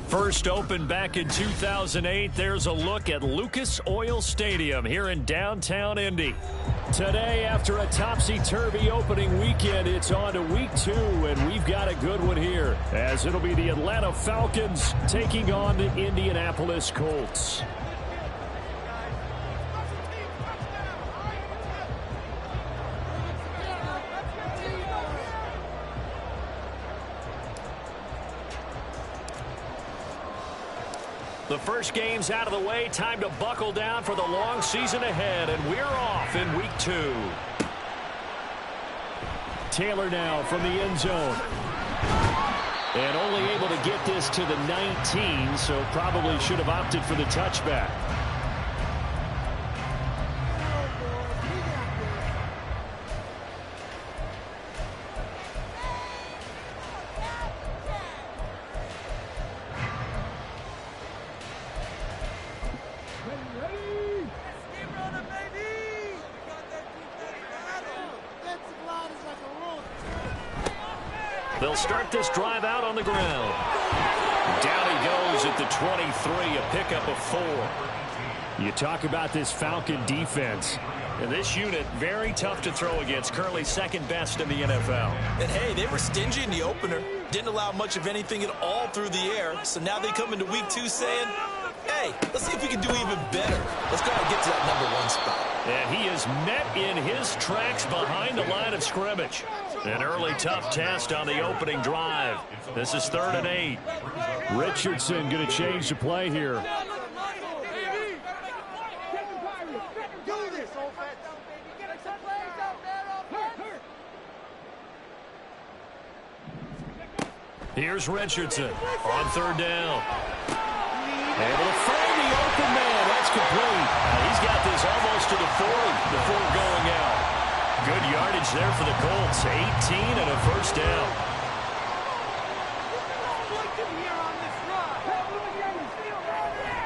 First opened back in 2008, there's a look at Lucas Oil Stadium here in downtown Indy. Today, after a topsy-turvy opening weekend, it's on to week 2, and we've got a good one here, as it'll be the Atlanta Falcons taking on the Indianapolis Colts. The first game's out of the way. Time to buckle down for the long season ahead, and we're off in week 2. Taylor now from the end zone. And only able to get this to the 19, so probably should have opted for the touchback. They'll start this drive out on the ground. Down he goes at the 23, a pickup of 4. You talk about this Falcon defense. And this unit, very tough to throw against, currently second best in the NFL. And hey, they were stingy in the opener. Didn't allow much of anything at all through the air. So now they come into week 2 saying, hey, let's see if we can do even better. Let's go ahead and get to that #1 spot. And he is met in his tracks behind the line of scrimmage. An early tough test on the opening drive. This is 3rd and 8. Richardson going to change the play here. Here's Richardson on 3rd down. Able to find the open man. That's complete. He's got this almost to the 40 before going out. Good yardage there for the Colts. 18 and a first down.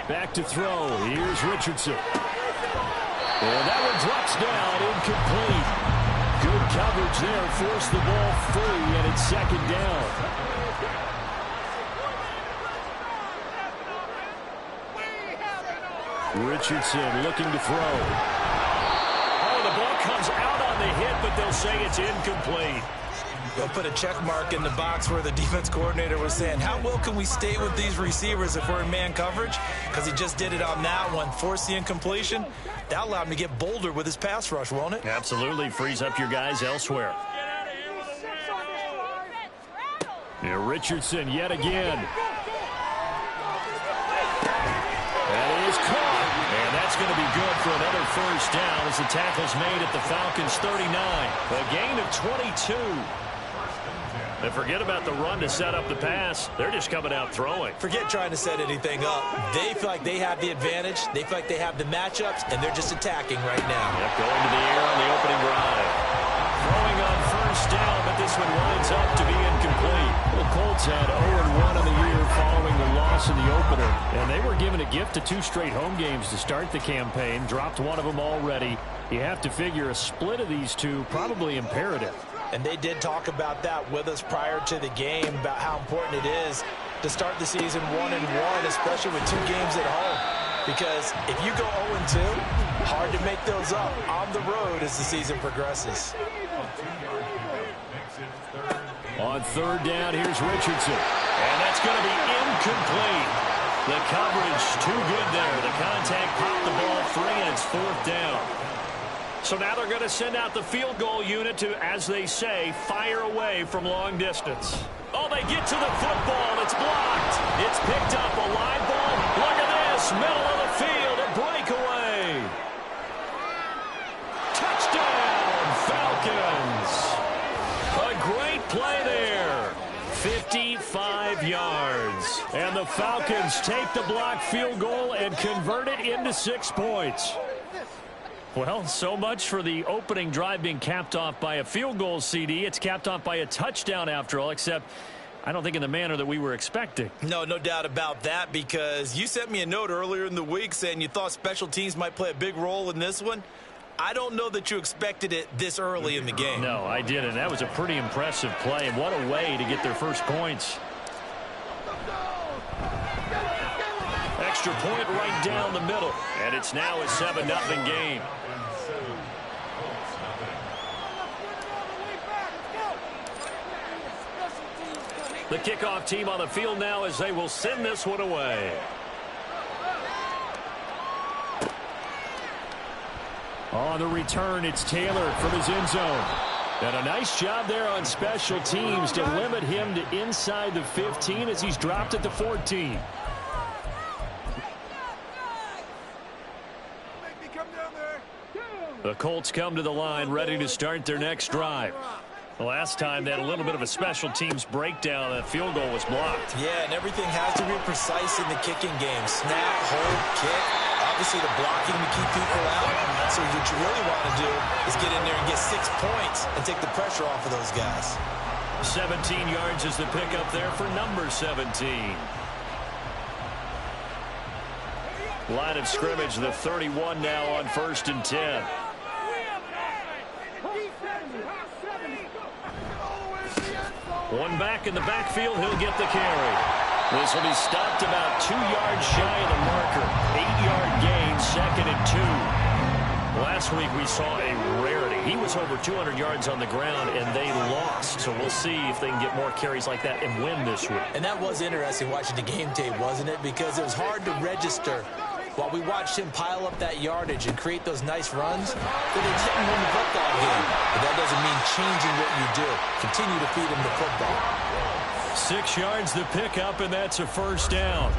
Back to throw. Here's Richardson. And that one drops down, incomplete. Good coverage there. Forced the ball free, and it's 2nd down. Richardson looking to throw. Oh, the ball comes out on the hit, but they'll say it's incomplete. They'll put a check mark in the box where the defense coordinator was saying, how well can we stay with these receivers if we're in man coverage? Because he just did it on that one. Force the incompletion. That allowed him to get bolder with his pass rush, won't it? Absolutely. Frees up your guys elsewhere. Here, Richardson yet again. That is caught. And that's going to be good for another first down as the tackle's made at the Falcons' 39. A gain of 22. And forget about the run to set up the pass. They're just coming out throwing. Forget trying to set anything up. They feel like they have the advantage. They feel like they have the matchups, and they're just attacking right now. Yep, going to the air on the opening drive. Throwing on first down, but this one winds up to be incomplete. The Colts had 0-1 on the year following the loss in the opener. And they were given a gift of 2 straight home games to start the campaign. Dropped one of them already. You have to figure a split of these two probably imperative. And they did talk about that with us prior to the game, about how important it is to start the season 1-1, especially with 2 games at home. Because if you go 0-2, hard to make those up on the road as the season progresses. On 3rd down, here's Richardson. And that's going to be incomplete. The coverage too good there. The contact popped the ball free, and it's 4th down. So now they're going to send out the field goal unit to, as they say, fire away from long distance. Oh, they get to the football. It's blocked. It's picked up. A live ball. Look at this. Middle of the field. A breakaway. Touchdown, Falcons. A great play there. 55 yards. And the Falcons take the blocked field goal and convert it into 6 points. Well, so much for the opening drive being capped off by a field goal, CD. It's capped off by a touchdown after all, except I don't think in the manner that we were expecting. No doubt about that, because you sent me a note earlier in the week saying you thought special teams might play a big role in this one. I don't know that you expected it this early in the game. No, I didn't. That was a pretty impressive play, and what a way to get their first points. extra point right down the middle. And it's now a 7-0 game. The kickoff team on the field now as they will send this one away. On the return, it's Taylor from his end zone. And a nice job there on special teams to limit him to inside the 15 as he's dropped at the 14. The Colts come to the line ready to start their next drive. The last time they had a little bit of a special teams breakdown, that field goal was blocked. Yeah, and everything has to be precise in the kicking game. Snap, hold, kick. Obviously the blocking to keep people out. So what you really want to do is get in there and get 6 points and take the pressure off of those guys. 17 yards is the pickup there for number 17. Line of scrimmage, the 31 now on 1st and 10. One back in the backfield, he'll get the carry. This will be stopped about 2 yards shy of the marker. 8-yard gain, 2nd and 2. Last week we saw a rarity. He was over 200 yards on the ground, and they lost. So we'll see if they can get more carries like that and win this week. And that was interesting watching the game tape, wasn't it? Because it was hard to register while we watched him pile up that yardage and create those nice runs, but they didn't win the football game. But that doesn't mean changing what you do. Continue to feed him the football. 6 yards the pickup, and that's a 1st down.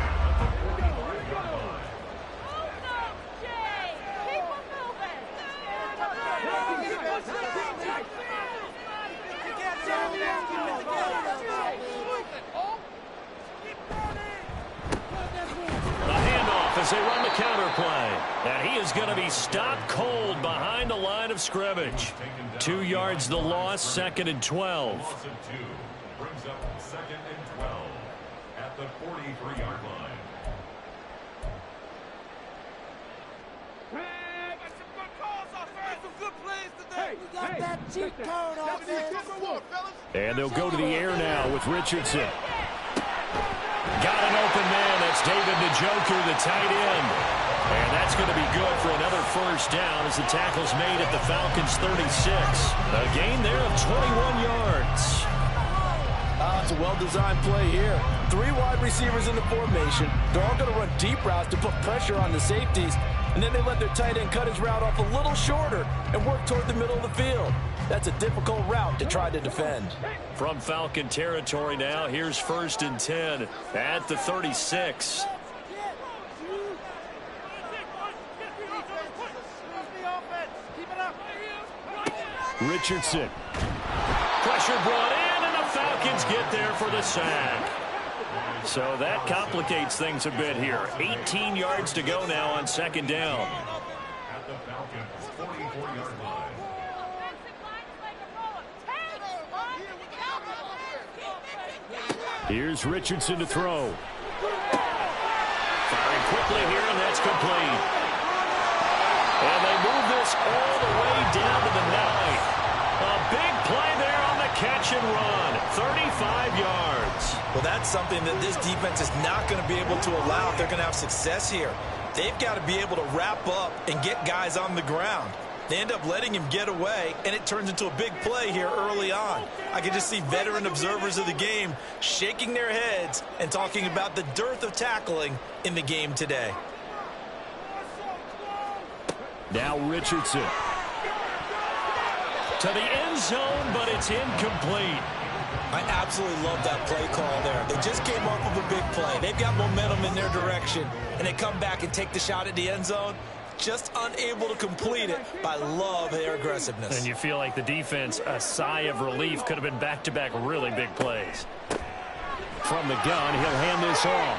As they run the counter play. And he is going to be stopped cold behind the line of scrimmage. 2 yards the loss, 2nd and 12. Brings up 2nd and 12 at the 43-yard line. And they'll go to the air now with Richardson. Got an open man. That's David Njoku, the tight end. And that's going to be good for another 1st down as the tackle's made at the Falcons' 36. A gain there of 21 yards. It's a well-designed play here. 3 wide receivers in the formation. They're all going to run deep routes to put pressure on the safeties. And then they let their tight end cut his route off a little shorter and work toward the middle of the field. That's a difficult route to try to defend. From Falcon territory now, here's 1st and 10 at the 36. Richardson. Pressure brought in, and the Falcons get there for the sack. So that complicates things a bit here. 18 yards to go now on 2nd down. At the Falcons' 44-yard line. Here's Richardson to throw. Firing quickly here, and that's complete. And they move this all the way down to the 9. A big play there on the catch and run. 35 yards. Well, that's something that this defense is not going to be able to allow if they're going to have success here. They've got to be able to wrap up and get guys on the ground. They end up letting him get away, and it turns into a big play here early on. I can just see veteran observers of the game shaking their heads and talking about the dearth of tackling in the game today. Now Richardson. To the end zone, but it's incomplete. I absolutely love that play call there. They just came off of a big play. They've got momentum in their direction, and they come back and take the shot at the end zone. Just unable to complete it, but I love their aggressiveness. And you feel like the defense, a sigh of relief, could have been back-to-back really big plays. From the gun, he'll hand this off.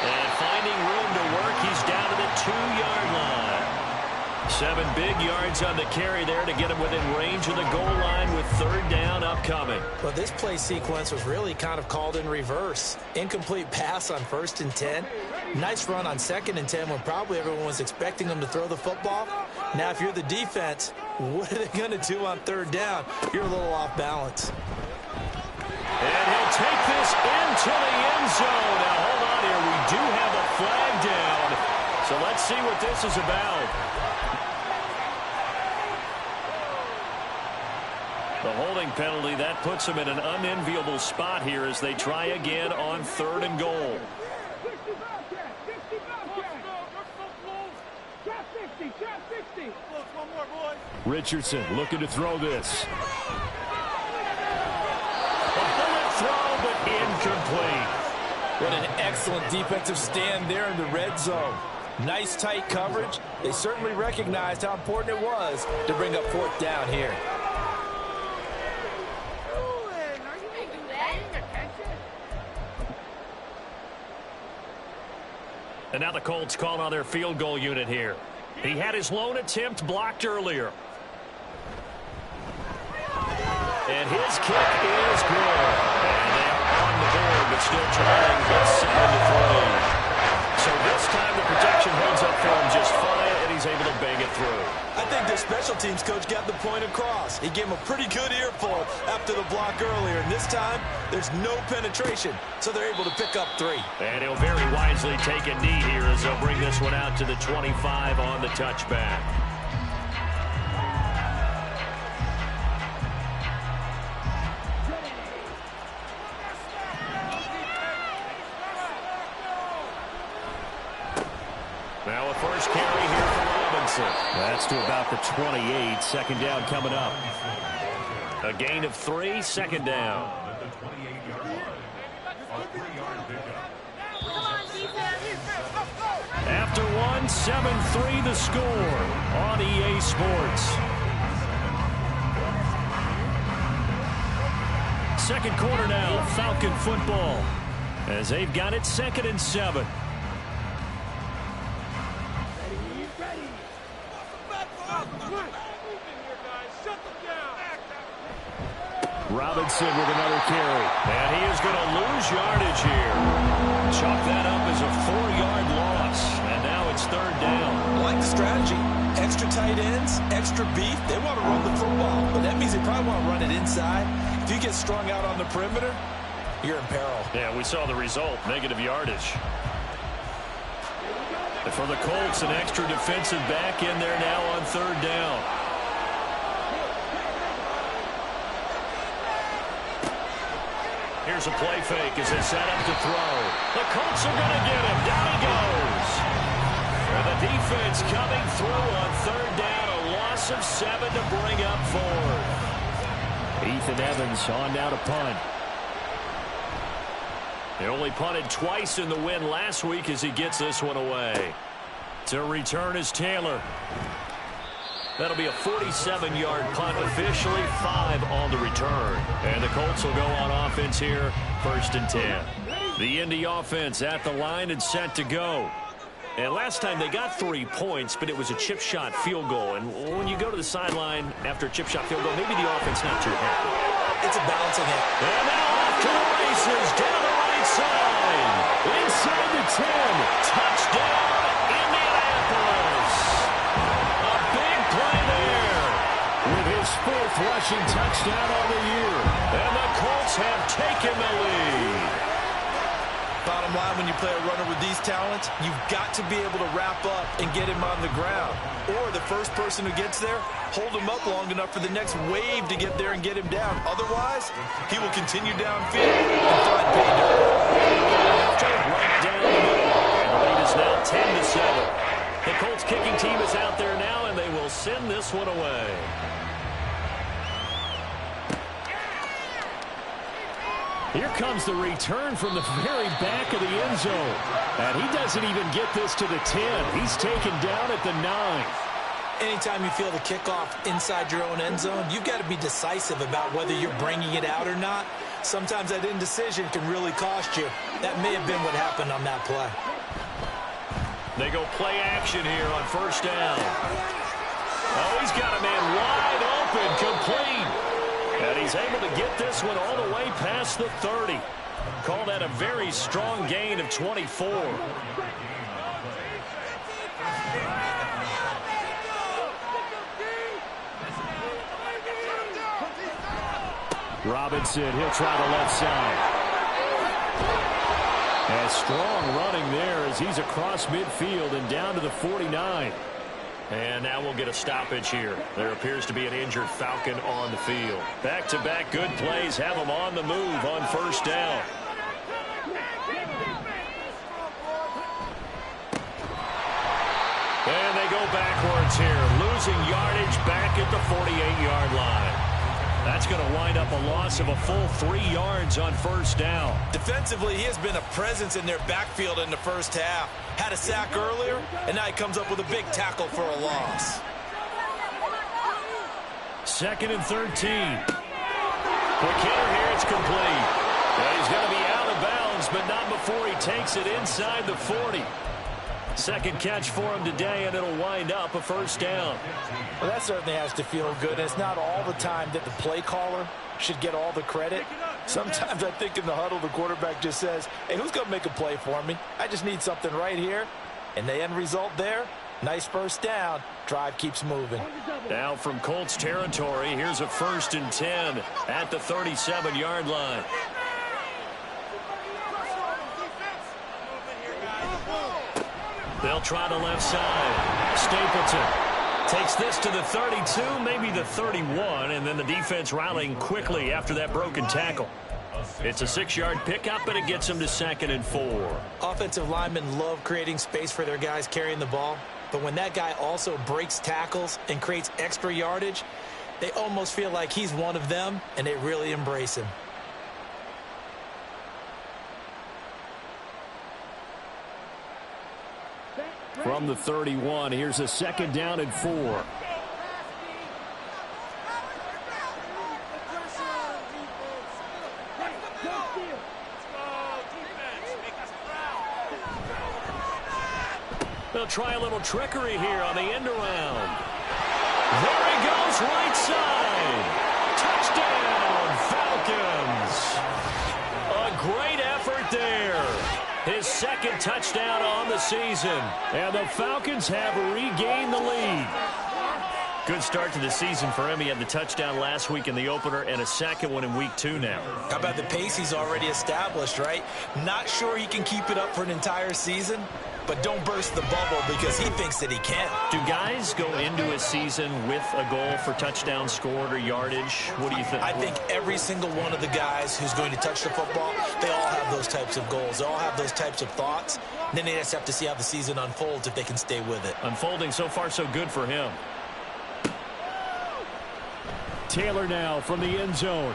And finding room to work, he's down to the 2-yard line. 7 big yards on the carry there to get him within range of the goal line with 3rd down upcoming. Well, this play sequence was really kind of called in reverse. Incomplete pass on 1st and 10. Nice run on 2nd and 10 when probably everyone was expecting them to throw the football. Now, if you're the defense, what are they going to do on 3rd down? You're a little off balance. And he'll take this into the end zone. Now, hold on here. We do have a flag down. So let's see what this is about. The holding penalty, that puts them in an unenviable spot here as they try again on 3rd and goal. Richardson looking to throw this. A bullet throw, but incomplete. What an excellent defensive stand there in the red zone. Nice tight coverage. They certainly recognized how important it was to bring up 4th down here. And now the Colts call on their field goal unit here. He had his lone attempt blocked earlier. And his kick is good. And they are on the board, but still trying. It's 7-3. So this time the protection holds up for him just fine, and he's able to bang it through. I think their special teams coach got the point across. He gave him a pretty good earful after the block earlier. And this time, there's no penetration, so they're able to pick up 3. And he'll very wisely take a knee here as they'll bring this one out to the 25 on the touchback. Now a first carry here for Robinson. That's to about the 28. 2nd down coming up. A gain of 3, 2nd down. At the 28-yard line. A 3-yard pickup. After one, 7-3 the score on EA Sports. 2nd quarter now, Falcon football. As they've got it 2nd and 7. Robinson with another carry. And he is going to lose yardage here. Chalk that up as a 4-yard loss. And now it's 3rd down. I like the strategy. Extra tight ends, extra beef. They want to run the football, but that means they probably want to run it inside. If you get strung out on the perimeter, you're in peril. Yeah, we saw the result. Negative yardage. And for the Colts, an extra defensive back in there now on 3rd down. Here's a play fake as they set up to throw. The Colts are going to get him. Down he goes. And the defense coming through on 3rd down. A loss of 7 to bring up 4th. Ethan Evans on now to punt. He only punted twice in the win last week as he gets this one away. To return is Taylor. That'll be a 47-yard punt, officially 5 on the return. And the Colts will go on offense here, 1st and 10. The Indy offense at the line and set to go. And last time they got 3 points, but it was a chip shot field goal. And when you go to the sideline after a chip shot field goal, maybe the offense not too happy. It's a balancing act. And now off to the races, down the right side. Inside the 10. Touchdown, Indianapolis. A big play there with his 4th rushing touchdown on the year. And the Colts have taken the lead. Bottom line, when you play a runner with these talents, you've got to be able to wrap up and get him on the ground. Or the first person who gets there, hold him up long enough for the next wave to get there and get him down. Otherwise, he will continue downfield and find pay dirt. Right down the middle. And the lead is now 10-7. The Colts kicking team is out there now, and they will send this one away. Here comes the return from the very back of the end zone. And he doesn't even get this to the 10. He's taken down at the 9. Anytime you feel the kickoff inside your own end zone, you've got to be decisive about whether you're bringing it out or not. Sometimes that indecision can really cost you. That may have been what happened on that play. They go play action here on 1st down. Oh, he's got a man wide open, complete. And he's able to get this one all the way past the 30. Call that a very strong gain of 24. Robinson, he'll try the left side. And strong running there as he's across midfield and down to the 49. And now we'll get a stoppage here. There appears to be an injured Falcon on the field. Back-to-back good plays have him on the move on first down. And they go backwards here, losing yardage back at the 48-yard line. That's going to wind up a loss of a full 3 yards on first down. Defensively, he has been a presence in their backfield in the first half. Had a sack earlier, and now he comes up with a big tackle for a loss. 2nd and 13. Quick hitter here, it's complete. Well, he's going to be out of bounds, but not before he takes it inside the 40. Second catch for him today, and it'll wind up a first down. Well, that certainly has to feel good. It's not all the time that the play caller should get all the credit. Sometimes I think in the huddle, the quarterback just says, hey, who's going to make a play for me? I just need something right here. And the end result there, nice first down. Drive keeps moving. Now from Colts territory, here's a 1st and 10 at the 37-yard line. They'll try the left side. Stapleton takes this to the 32, maybe the 31, and then the defense rallying quickly after that broken tackle. It's a 6-yard pickup, and it gets them to 2nd and 4. Offensive linemen love creating space for their guys carrying the ball, but when that guy also breaks tackles and creates extra yardage, they almost feel like he's one of them, and they really embrace him. From the 31, here's a 2nd down and 4. They'll try a little trickery here on the end around. There he goes, right side. Touchdown, Falcons. A great effort there. His 2nd touchdown on the season. And the Falcons have regained the lead. Good start to the season for him. He had the touchdown last week in the opener and a 2nd one in week 2 now. How about the pace he's already established, right? Not sure he can keep it up for an entire season, but don't burst the bubble because he thinks that he can. Do guys go into a season with a goal for touchdowns scored or yardage? What do you think? I think every single one of the guys who's going to touch the football, they all have those types of goals. They all have those types of thoughts. Then they just have to see how the season unfolds if they can stay with it. Unfolding so far so good for him. Taylor now from the end zone.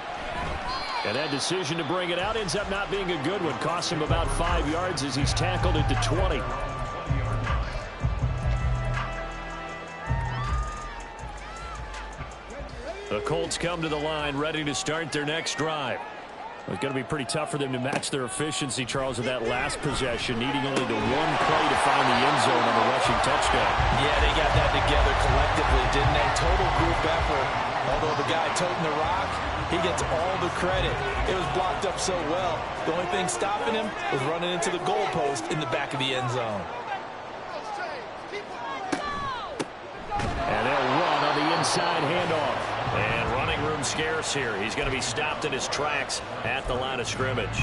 And that decision to bring it out ends up not being a good one. Costs him about 5 yards as he's tackled at the 20. The Colts come to the line ready to start their next drive. It's going to be pretty tough for them to match their efficiency, Charles, with that last possession, needing only the one play to find the end zone on the rushing touchdown. Yeah, they got that together collectively, didn't they? Total group effort. Although the guy toting the rock, he gets all the credit. It was blocked up so well. The only thing stopping him was running into the goalpost in the back of the end zone. And they'll run on the inside handoff. And running room scarce here. He's going to be stopped in his tracks at the line of scrimmage.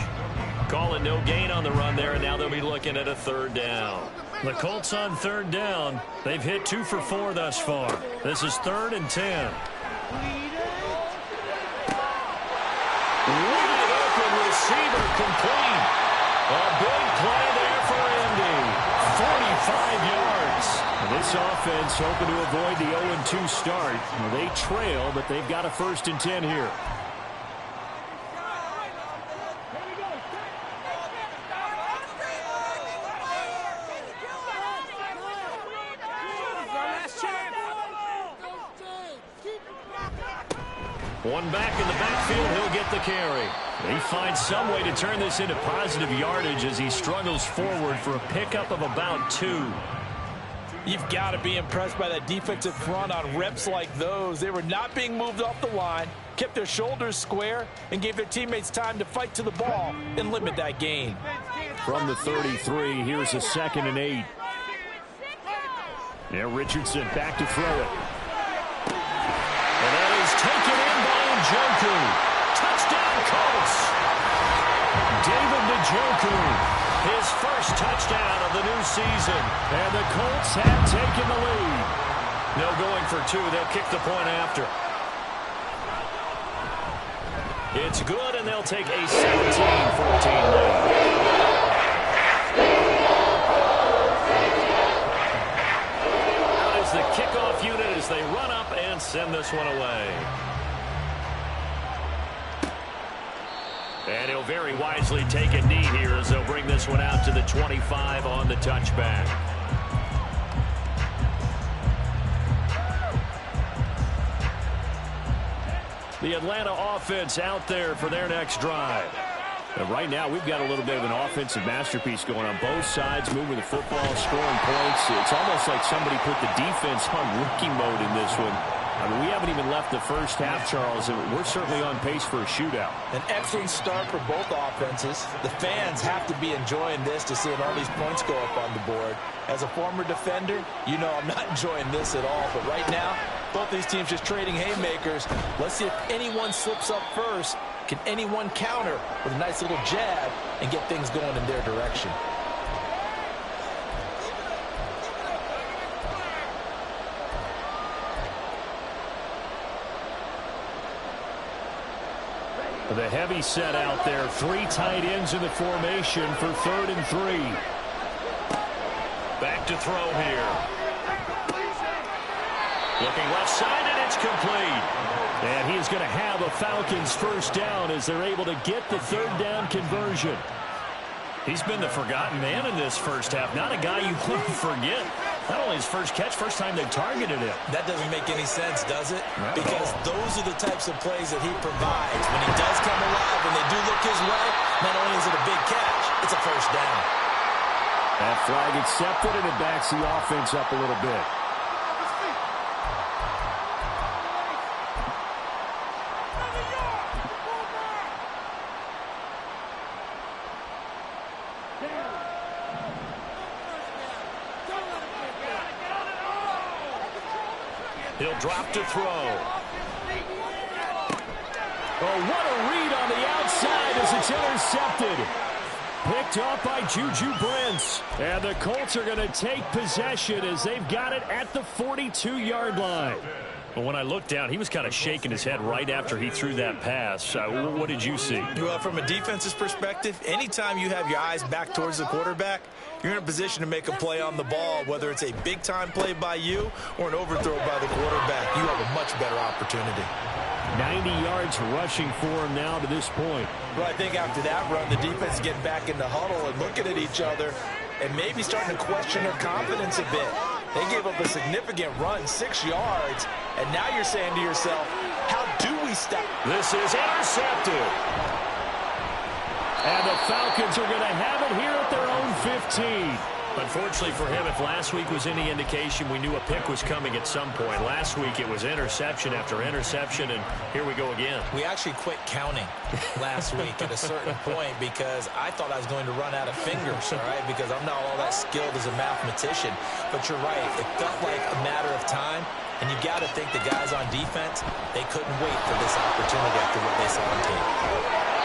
Calling no gain on the run there, and now they'll be looking at a 3rd down. The Colts on 3rd down. They've hit 2 for 4 thus far. This is 3rd and 10. Wide open receiver complete. A big play there for Indy. 45 yards. This offense hoping to avoid the 0-2 start. They trail, but they've got a 1st and 10 here. One back in the backfield, he'll get the carry. He finds some way to turn this into positive yardage as he struggles forward for a pickup of about 2. You've got to be impressed by that defensive front on reps like those. They were not being moved off the line, kept their shoulders square, and gave their teammates time to fight to the ball and limit that gain. From the 33, here's a 2nd and 8. Yeah, Richardson back to throw it. And that is taken in by Njoku. Touchdown, Colts. David Njoku His first touchdown of the new season. And the Colts have taken the lead. No going for two. They'll kick the point after. It's good, and they'll take a 17-14 lead. The kickoff unit as they run up and send this one away. And he'll very wisely take a knee here as they'll bring this one out to the 25 on the touchback. The Atlanta offense out there for their next drive. And right now, we've got a little bit of an offensive masterpiece going on both sides, moving the football, scoring points. It's almost like somebody put the defense on rookie mode in this one. I mean, we haven't even left the first half, Charles, and we're certainly on pace for a shootout. An excellent start for both offenses. The fans have to be enjoying this to seeing all these points go up on the board. As a former defender, you know I'm not enjoying this at all. But right now, both these teams just trading haymakers. Let's see if anyone slips up first. Can anyone counter with a nice little jab and get things going in their direction? The heavy set out there. Three tight ends in the formation for 3rd and 3. Back to throw here. Looking left side, and it's complete. And he's going to have a Falcons first down as they're able to get the 3rd down conversion. He's been the forgotten man in this first half. Not a guy you want to forget. Not only his first catch, first time they targeted him. That doesn't make any sense, does it? Because those are the types of plays that he provides. When he does come alive, when they do look his way, not only is it a big catch, it's a first down. That flag accepted, and it backs the offense up a little bit. He'll drop to throw. Oh, what a read on the outside as it's intercepted. Picked up by Juju Brents. And the Colts are going to take possession as they've got it at the 42-yard line. But when I looked down, he was kind of shaking his head right after he threw that pass. What did you see? Well, from a defense's perspective, anytime you have your eyes back towards the quarterback, you're in a position to make a play on the ball, whether it's a big-time play by you or an overthrow by the quarterback. You have a much better opportunity. 90 yards rushing for him now to this point. Well, I think after that run, the defense is getting back in the huddle and looking at each other and maybe starting to question their confidence a bit. They gave up a significant run, 6 yards, and now you're saying to yourself, how do we stop? This is intercepted. And the Falcons are going to have it here at their own 15. Unfortunately for him, if last week was any indication, we knew a pick was coming at some point. Last week it was interception after interception, and here we go again. We actually quit counting last week at a certain point because I thought I was going to run out of fingers, all right, because I'm not all that skilled as a mathematician. But you're right. It felt like a matter of time, and you got to think the guys on defense, they couldn't wait for this opportunity after what they saw on tape.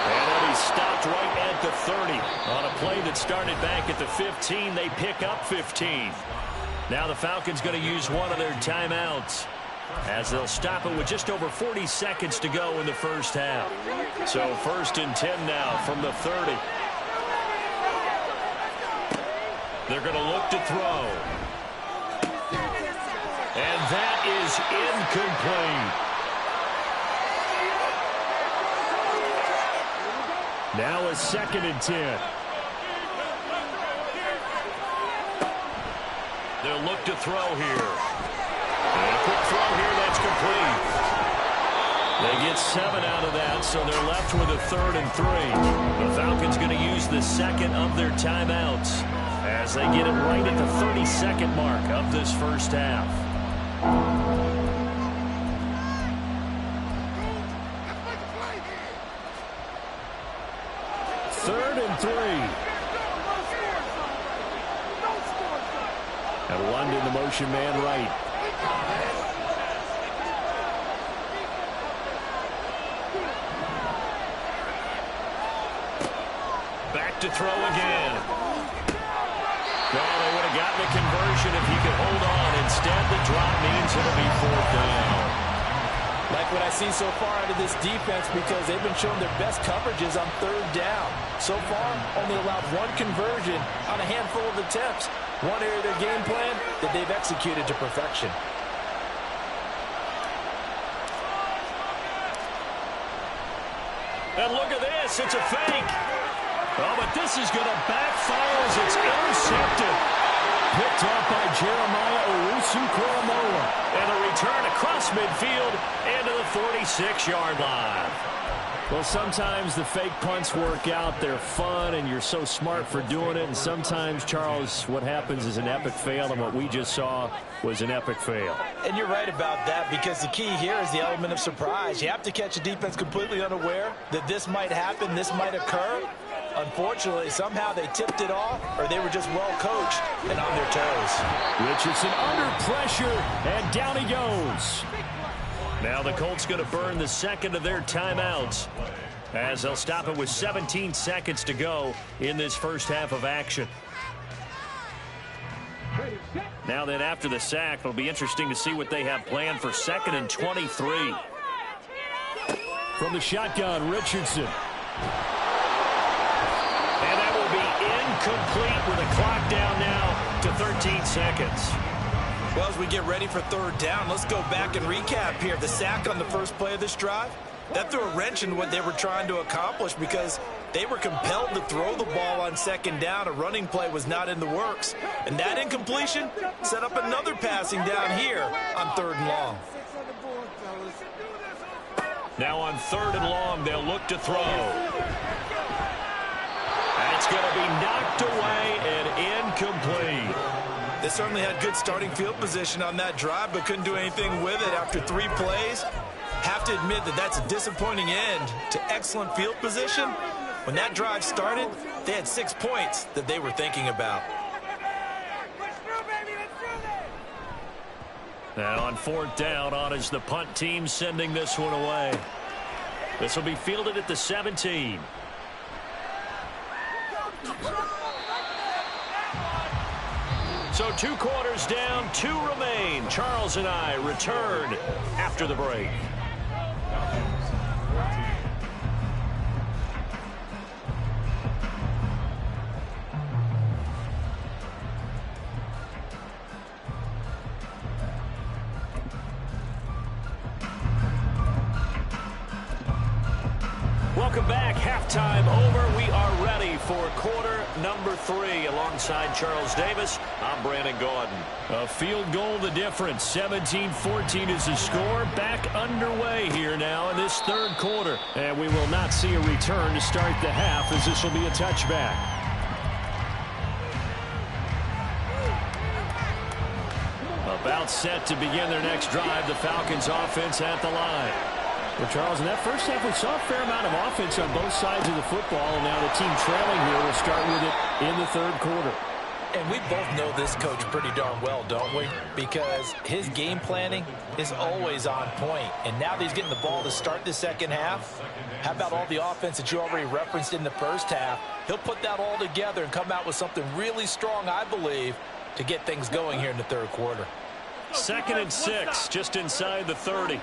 And then he stopped right at the 30. On a play that started back at the 15, they pick up 15. Now the Falcons going to use one of their timeouts as they'll stop it with just over 40 seconds to go in the first half. So 1st and 10 now from the 30. They're going to look to throw. And that is incomplete. Now a 2nd and 10. They'll look to throw here. And a quick throw here, that's complete. They get 7 out of that, so they're left with a 3rd and 3. The Falcons going to use the 2nd of their timeouts as they get it right at the 30-second mark of this first half. 3rd and 3. And London, the motion man right. Back to throw again. Well, they would have gotten the conversion if he could hold on. Instead, the drop means it'll be 4th down. Like what I see so far out of this defense, because they've been showing their best coverages on 3rd down. So far, only allowed 1 conversion on a handful of attempts. One area of their game plan that they've executed to perfection. And look at this. It's a fake. Oh, but this is going to backfire as it's intercepted. Picked up by Jeremiah Owusu-Koramoah. And a return across midfield into the 46-yard line. Well, sometimes the fake punts work out. They're fun, and you're so smart for doing it. And sometimes, Charles, what happens is an epic fail, and what we just saw was an epic fail. And you're right about that, because the key here is the element of surprise. You have to catch a defense completely unaware that this might happen, this might occur. Unfortunately, somehow they tipped it off, or they were just well coached and on their toes. Richardson under pressure, and down he goes. Now the Colts going to burn the second of their timeouts, as they'll stop it with 17 seconds to go in this first half of action. Now then, after the sack, it'll be interesting to see what they have planned for 2nd and 23. From the shotgun, Richardson. And that will be incomplete with a clock down now to 13 seconds. Well, as we get ready for 3rd down, let's go back and recap here. The sack on the first play of this drive, that threw a wrench in what they were trying to accomplish, because they were compelled to throw the ball on 2nd down. A running play was not in the works. And that incompletion set up another passing down here on 3rd and long. Now on 3rd and long, they'll look to throw. That's going to be knocked away and incomplete. They certainly had good starting field position on that drive, but couldn't do anything with it after 3 plays. Have to admit that that's a disappointing end to excellent field position. When that drive started, they had 6 points that they were thinking about. Now on 4th down, on is the punt team sending this one away. This will be fielded at the 17. So 2 quarters down, 2 remain. Charles and I return after the break. Welcome back. Halftime over. We are ready for quarter number 3. Alongside Charles Davis, I'm Brandon Gaudin. A field goal the difference. 17-14 is the score. Back underway here now in this 3rd quarter. And we will not see a return to start the half, as this will be a touchback. About set to begin their next drive. The Falcons offense at the line. Well, Charles, in that first half, we saw a fair amount of offense on both sides of the football, and now the team trailing here will start with it in the 3rd quarter. And we both know this coach pretty darn well, don't we? Because his game planning is always on point. And now that he's getting the ball to start the 2nd half, how about all the offense that you already referenced in the first half? He'll put that all together and come out with something really strong, I believe, to get things going here in the 3rd quarter. 2nd and 6, just inside the 30.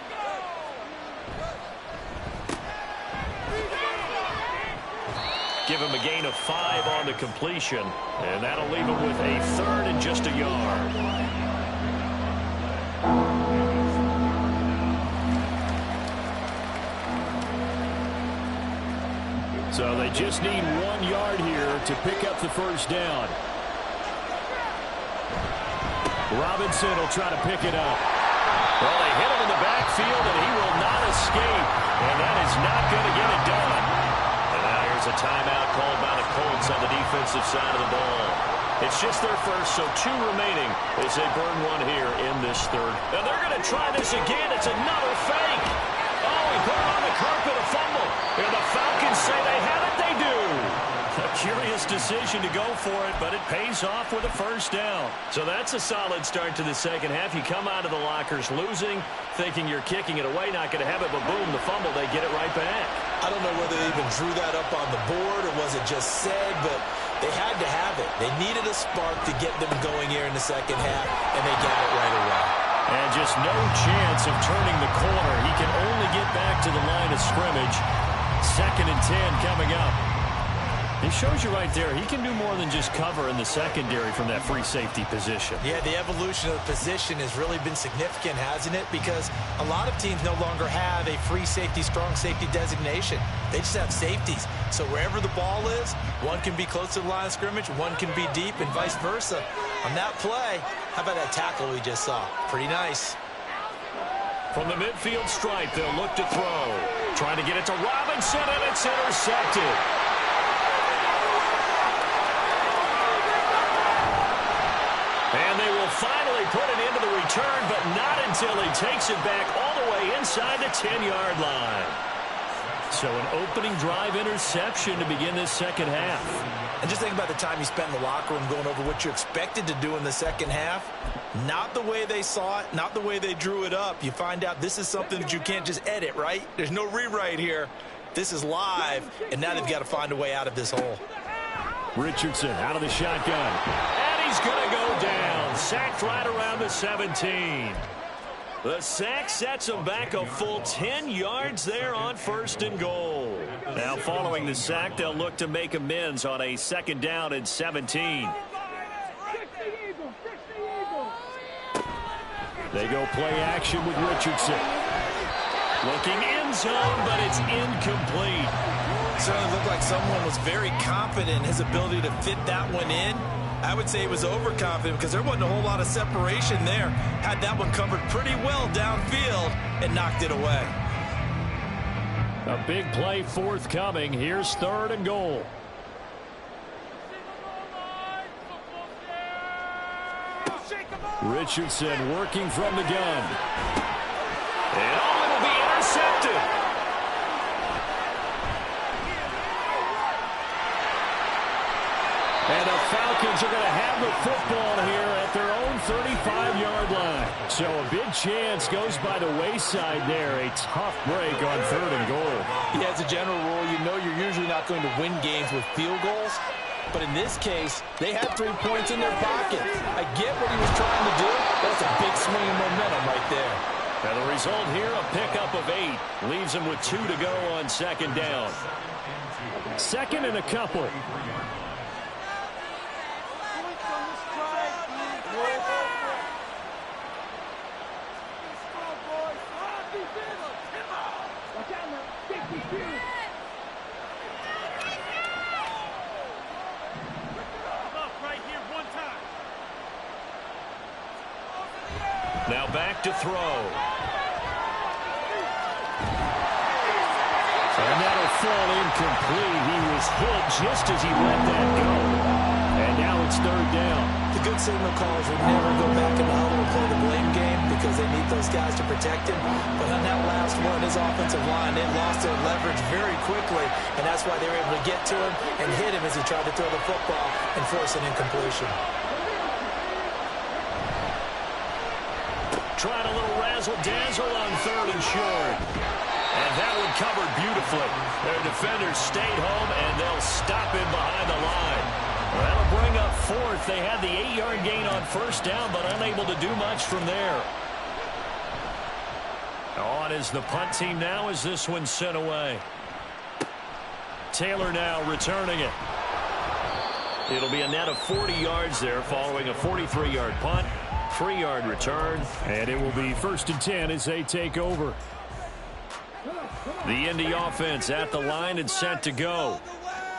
Give him a gain of 5 on the completion, and that'll leave him with a 3rd and just a yard. So they just need 1 yard here to pick up the first down. Robinson will try to pick it up. Well, they hit him in the backfield, and he will not escape, and that is not going to get it done. A timeout called by the Colts on the defensive side of the ball. It's just their first, so 2 remaining as they burn 1 here in this 3rd. And they're going to try this again. It's another fake. Oh, he put it on the carpet, a fumble. And the Falcons say they have it. They do. A curious decision to go for it, but it pays off with a first down. So that's a solid start to the 2nd half. You come out of the lockers losing, thinking you're kicking it away, not going to have it, but boom, the fumble, they get it right back. I don't know whether they even drew that up on the board or was it just said, but They had to have it. They needed a spark to get them going here in the second half, and they got it right away. And just no chance of turning the corner. He can only get back to the line of scrimmage. 2nd and 10 coming up. It shows you right there, he can do more than just cover in the secondary from that free safety position. Yeah, the evolution of the position has really been significant, hasn't it? Because a lot of teams no longer have a free safety, strong safety designation. They just have safeties. So wherever the ball is, one can be close to the line of scrimmage, one can be deep, and vice versa. On that play, how about that tackle we just saw? Pretty nice. From the midfield stripe, they'll look to throw. Trying to get it to Robinson, and it's intercepted. And they will finally put it into the return, but not until he takes it back all the way inside the 10-yard line. So an opening drive interception to begin this second half. And just think about the time you spent in the locker room going over what you expected to do in the second half. Not the way they saw it, not the way they drew it up. You find out this is something that you can't just edit, right? There's no rewrite here. This is live, and now they've got to find a way out of this hole. Richardson out of the shotgun. And he's going to go down. Sacked right around the 17. The sack sets him back a full 10 yards there on 1st and goal. Now following the sack, they'll look to make amends on a 2nd down and 17. They go play action with Richardson. Looking end zone, but it's incomplete. Certainly looked like someone was very confident in his ability to fit that one in. I would say he was overconfident because there wasn't a whole lot of separation there. Had that one covered pretty well downfield and knocked it away. A big play forthcoming. Here's 3rd and goal. Richardson working from the gun. And it'll be intercepted. And the Falcons are going to have the football here at their own 35-yard line. So a big chance goes by the wayside there. A tough break on 3rd and goal. Yeah, as a general rule, you know you're usually not going to win games with field goals. But in this case, they had 3 points in their pocket. I get what he was trying to do. That's a big swing of momentum right there. And the result here, a pickup of 8. Leaves them with 2 to go on 2nd down. 2nd and a couple. Now back to throw. And that'll fall incomplete. He was hit just as he let that go. And now it's 3rd down. The good signal callers would never go back in the huddle and play the blame game because they need those guys to protect him. But on that last one, his offensive line, they lost their leverage very quickly. And that's why they were able to get to him and hit him as he tried to throw the football and force an incompletion. Trying a little razzle-dazzle on 3rd and short. And that one covered beautifully. Their defenders stayed home, and they'll stop him behind the line. Well, that'll bring up 4th. They had the 8-yard gain on 1st down, but unable to do much from there. On is the punt team now as this one's sent away. Taylor now returning it. It'll be a net of 40 yards there following a 43-yard punt. 3-yard return, and it will be 1st and 10 as they take over. The Indy offense at the line and set to go.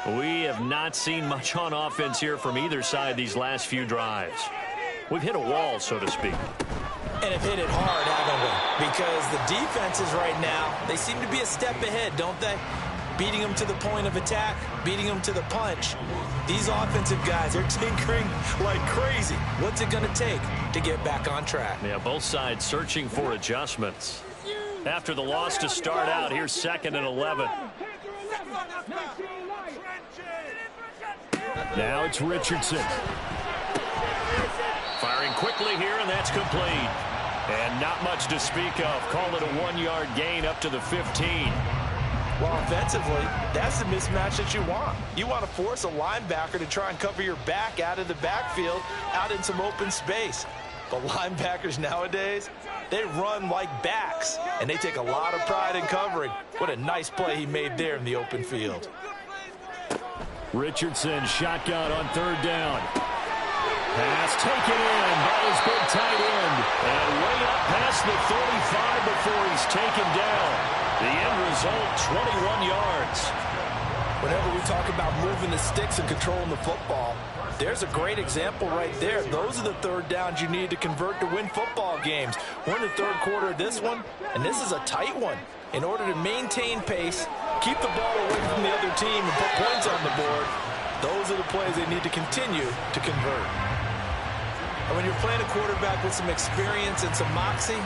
We have not seen much on offense here from either side these last few drives. We've hit a wall, so to speak. And have hit it hard, haven't we? Because the defenses right now, they seem to be a step ahead, don't they? Beating them to the point of attack, beating them to the punch. These offensive guys, they're tinkering like crazy. What's it going to take to get back on track? Yeah, both sides searching for adjustments. After the loss to start out, here's 2nd and 11. Now it's Richardson. Firing quickly here, and that's complete. And not much to speak of. Call it a 1-yard gain up to the 15. Well, offensively, that's the mismatch that you want. You want to force a linebacker to try and cover your back out of the backfield, out in some open space. But linebackers nowadays, they run like backs, and they take a lot of pride in covering. What a nice play he made there in the open field. Richardson, shotgun on third down. Pass taken in by his big tight end. And way up past the 35 before he's taken down. The end result, 21 yards. Whenever we talk about moving the sticks and controlling the football, there's a great example right there. Those are the third downs you need to convert to win football games. We're in the third quarter of this one, and this is a tight one. In order to maintain pace, keep the ball away from the other team, and put points on the board, those are the plays they need to continue to convert. And when you're playing a quarterback with some experience and some moxie,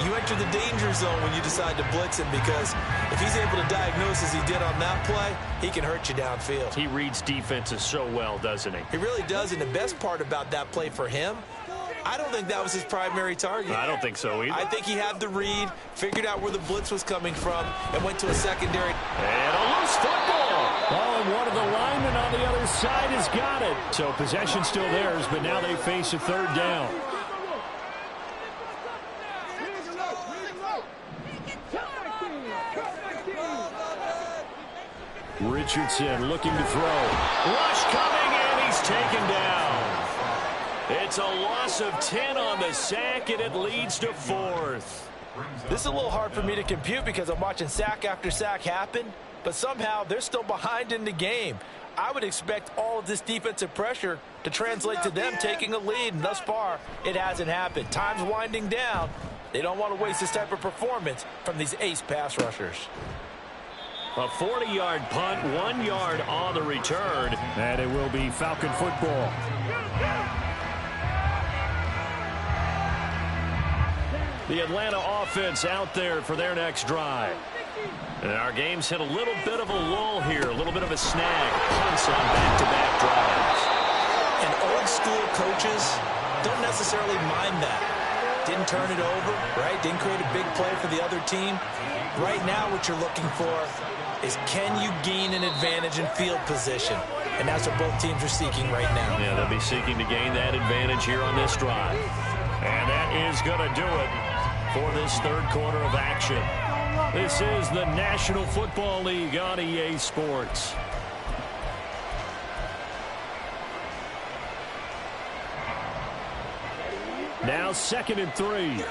you enter the danger zone when you decide to blitz him, because if he's able to diagnose as he did on that play, he can hurt you downfield. He reads defenses so well, doesn't he? He really does, and the best part about that play for him, I don't think that was his primary target. I don't think so either. I think he had the read, figured out where the blitz was coming from, and went to a secondary. And a loose football. Oh, and one of the linemen on the other side has got it. So possession still theirs, but now they face a third down. Richardson looking to throw. Rush coming, and he's taken down. It's a loss of 10 on the sack, and it leads to fourth. This is a little hard for me to compute because I'm watching sack after sack happen, but somehow they're still behind in the game. I would expect all of this defensive pressure to translate to them taking a lead, and thus far, it hasn't happened. Time's winding down. They don't want to waste this type of performance from these ace pass rushers. A 40-yard punt, 1 yard on the return, and it will be Falcon football. The Atlanta offense out there for their next drive. And our game's hit a little bit of a lull here, a little bit of a snag. Punts on back-to-back drives. And old-school coaches don't necessarily mind that. Didn't turn it over, right? Didn't create a big play for the other team. Right now what you're looking for is, can you gain an advantage in field position? And that's what both teams are seeking right now. Yeah, they'll be seeking to gain that advantage here on this drive. And that is going to do it for this third quarter of action. This is the National Football League on EA Sports. Now 2nd and 3.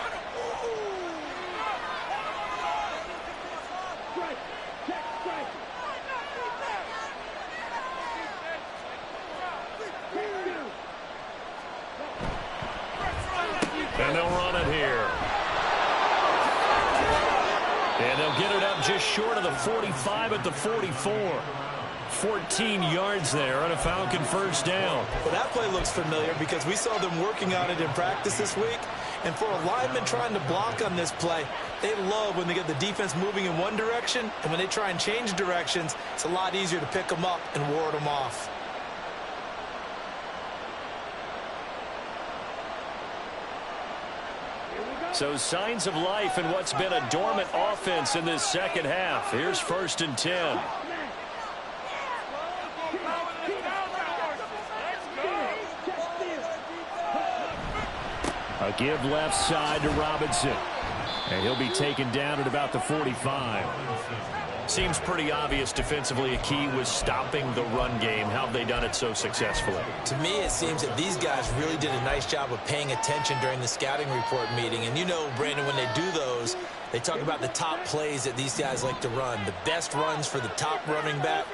And they'll run it here. And they'll get it up just short of the 45 at the 44. 14 yards there on a Falcon first down. Well, that play looks familiar because we saw them working on it in practice this week. And for a lineman trying to block on this play, they love when they get the defense moving in one direction. And when they try and change directions, it's a lot easier to pick them up and ward them off. So signs of life in what's been a dormant offense in this second half. Here's 1st and 10. A give left side to Robinson. And he'll be taken down at about the 45. Seems pretty obvious defensively a key was stopping the run game. How have they done it so successfully? To me, it seems that these guys really did a nice job of paying attention during the scouting report meeting. And you know, Brandon, when they do those, they talk about the top plays that these guys like to run. The best runs for the top running back,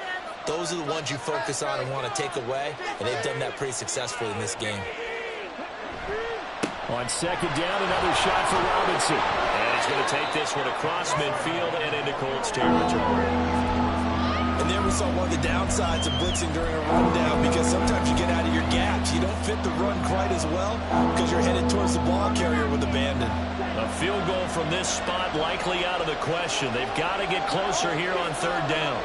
those are the ones you focus on and want to take away. And they've done that pretty successfully in this game. On 2nd down, another shot for Robinson. And he's going to take this one across midfield and into Colts territory. And there we saw one of the downsides of blitzing during a rundown, because sometimes you get out of your gaps. You don't fit the run quite as well because you're headed towards the ball carrier with abandon. A field goal from this spot likely out of the question. They've got to get closer here on 3rd down.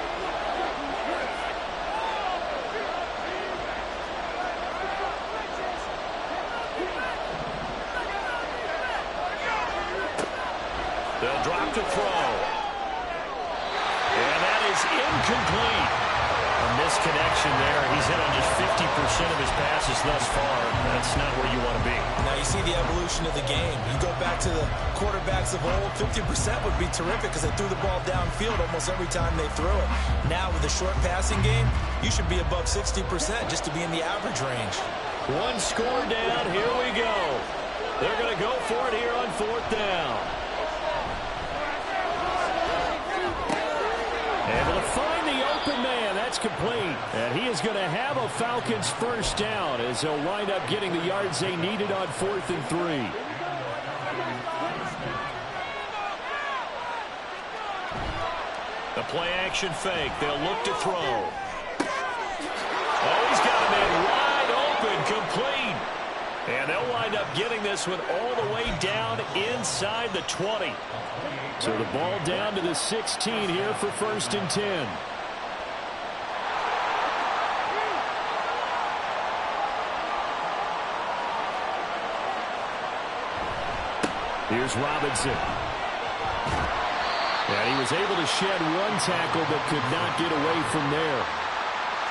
They'll drop to throw. And is incomplete. A misconnection there. He's hit on just 50% of his passes thus far. That's not where you want to be. Now you see the evolution of the game. You go back to the quarterbacks of old, 50% would be terrific because they threw the ball downfield almost every time they threw it. Now with the short passing game, you should be above 60% just to be in the average range. One score down. Here we go. They're going to go for it here on 4th down. Able to find the open man. That's complete. And he is going to have a Falcons first down as they'll wind up getting the yards they needed on 4th and 3. The play action fake. They'll look to throw. Oh, he's got him in wide open, complete. And they'll wind up getting this one all the way down inside the 20. So the ball down to the 16 here for 1st and 10. Here's Robinson. And he was able to shed one tackle but could not get away from there.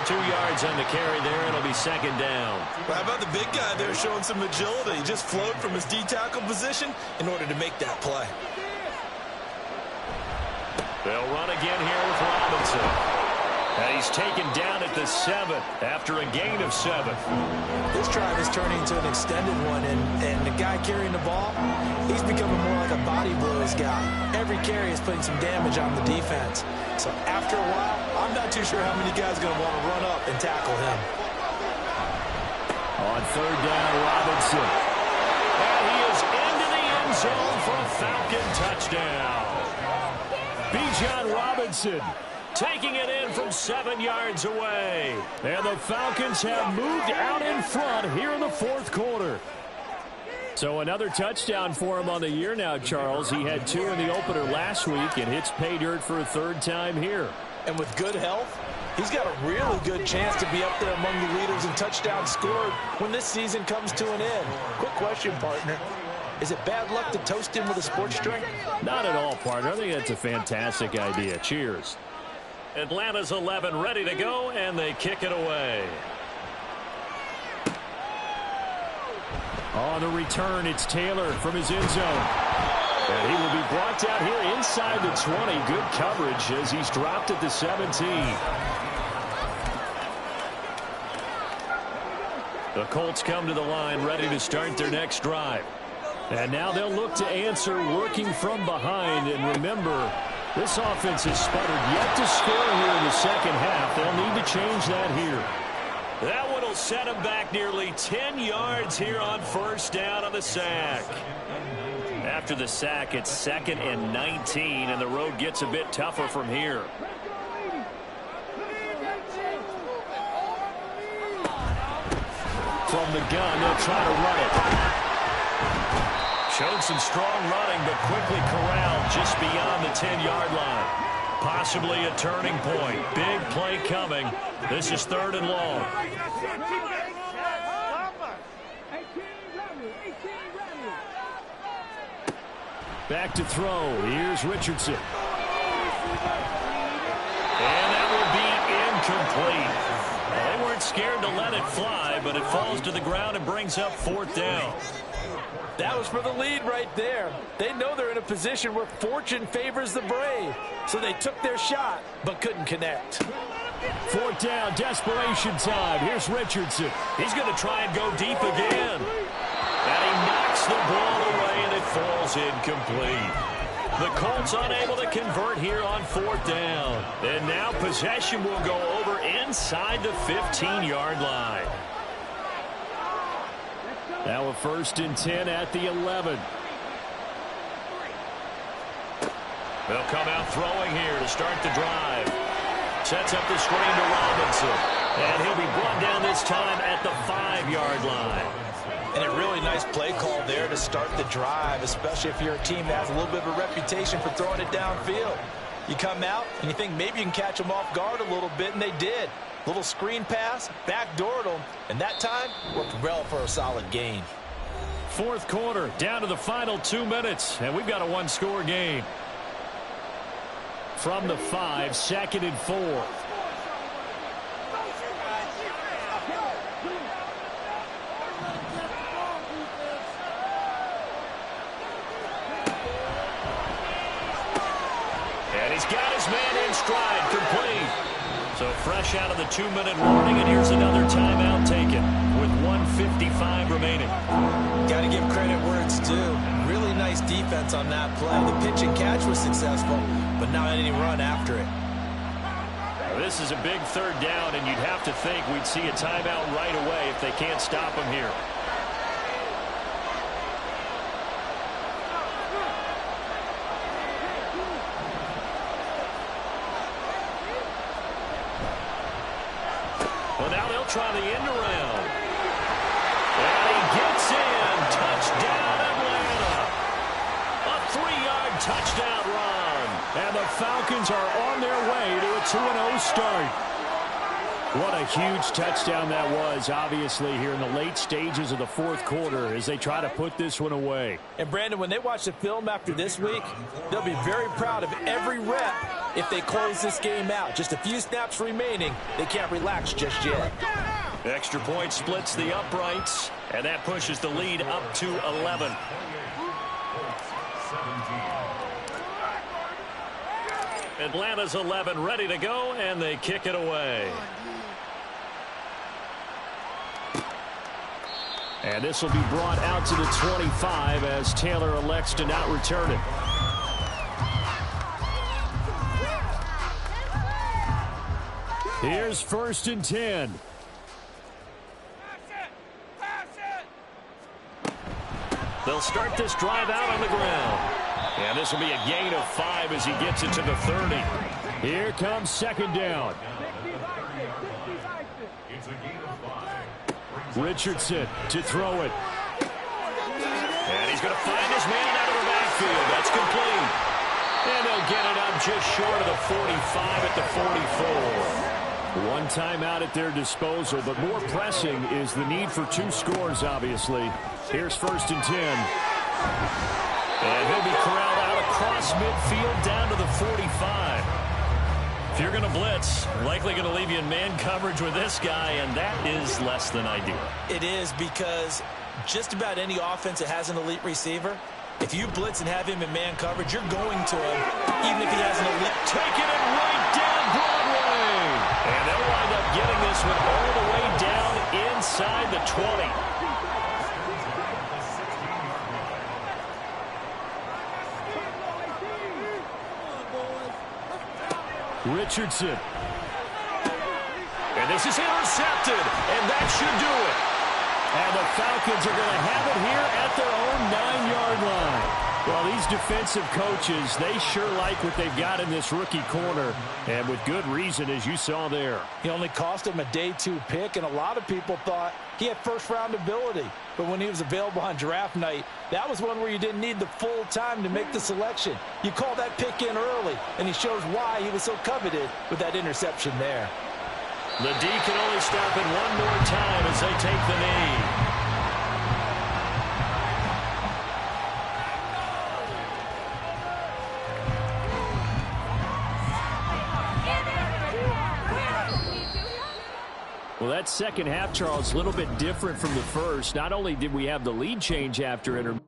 2 yards on the carry there. It'll be 2nd down. How about the big guy there showing some agility? He just flowed from his D-tackle position in order to make that play. They'll run again here with Robinson. And he's taken down at the 7 after a gain of 7. This drive is turning into an extended one, and the guy carrying the ball, he's becoming more like a body blows guy. Every carry is putting some damage on the defense. So after a while, I'm not too sure how many guys are going to want to run up and tackle him. On 3rd down, Robinson. And he is into the end zone for a Falcon touchdown. Bijan Robinson taking it in from 7 yards away. And the Falcons have moved out in front here in the 4th quarter. So another touchdown for him on the year now, Charles. He had 2 in the opener last week and hits pay dirt for a 3rd time here. And with good health, he's got a really good chance to be up there among the leaders in touchdowns scored when this season comes to an end. Quick question, partner. Is it bad luck to toast him with a sports drink? Not at all, partner. I think that's a fantastic idea. Cheers. Atlanta's 11 ready to go, and they kick it away. On the return, it's Taylor from his end zone. And he will be brought down here inside the 20. Good coverage as he's dropped at the 17. The Colts come to the line ready to start their next drive. And now they'll look to answer working from behind. And remember, this offense has sputtered yet to score here in the 2nd half. They'll need to change that here. That one will set him back nearly 10 yards here on 1st down on the sack. After the sack, it's 2nd and 19, and the road gets a bit tougher from here. From the gun, they'll try to run it. Showed some strong running, but quickly corralled just beyond the 10-yard line. Possibly a turning point. Big play coming. This is 3rd and long. Back to throw. Here's Richardson. And that will be incomplete. Well, they weren't scared to let it fly, but it falls to the ground and brings up 4th down. That was for the lead right there. They know they're in a position where fortune favors the brave. So they took their shot, but couldn't connect. 4th down, desperation time. Here's Richardson. He's going to try and go deep again. And he knocks the ball away, and it falls incomplete. The Colts unable to convert here on 4th down. And now possession will go over inside the 15-yard line. Now a 1st and 10 at the 11. They'll come out throwing here to start the drive. Sets up the screen to Robinson. And he'll be brought down this time at the 5-yard line. And a really nice play call there to start the drive, especially if you're a team that has a little bit of a reputation for throwing it downfield. You come out and you think maybe you can catch them off guard a little bit, and they did. Little screen pass, backdoored them, and that time worked well for a solid gain. 4th quarter, down to the final 2 minutes, and we've got a 1-score game. from the 5, 2nd and 4. And he's got his man in stride, complete. So fresh out of the 2-minute warning, and here's another timeout taken with 1:55 remaining. Got to give credit where it's due. Really nice defense on that play. The pitch and catch was successful, but not any run after it. This is a big 3rd down, and you'd have to think we'd see a timeout right away if they can't stop him here. Well, now they'll try the end around. And he gets in. Touchdown, Atlanta. A 3-yard touchdown run. And the Falcons are on their way to a 2-0 start. What a huge touchdown that was, obviously, here in the late stages of the 4th quarter as they try to put this one away. And, Brandon, when they watch the film after this week, they'll be very proud of every rep if they close this game out. Just a few snaps remaining. They can't relax just yet. Extra point splits the uprights, and that pushes the lead up to 11. Atlanta's 11 ready to go, and they kick it away. And this will be brought out to the 25 as Taylor elects to not return it. Here's 1st and 10. They'll start this drive out on the ground. And this will be a gain of 5 as he gets it to the 30. Here comes 2nd down. Richardson to throw it. And he's going to find his man out of the backfield. That's complete. And they'll get it up just short of the 45 at the 44. One timeout at their disposal, but more pressing is the need for 2 scores, obviously. Here's 1st and 10. And he'll be corralled out across midfield down to the 45. If you're going to blitz, likely going to leave you in man coverage with this guy, and that is less than ideal. It is, because just about any offense that has an elite receiver, if you blitz and have him in man coverage, you're going to him, even if he has an elite. Taking it right down Broadway. And they'll wind up getting this one all the way down inside the 20. Richardson. And this is intercepted, and that should do it. And the Falcons are going to have it here at their own 9-yard line. Well, these defensive coaches, they sure like what they've got in this rookie corner, and with good reason, as you saw there. He only cost him a day 2 pick, and a lot of people thought he had first-round ability. But when he was available on draft night, that was one where you didn't need the full time to make the selection. You call that pick in early, and he shows why he was so coveted with that interception there. The D can only stop it one more time as they take the knee. Well, that second half, Charles, a little bit different from the first. Not only did we have the lead change after intermission,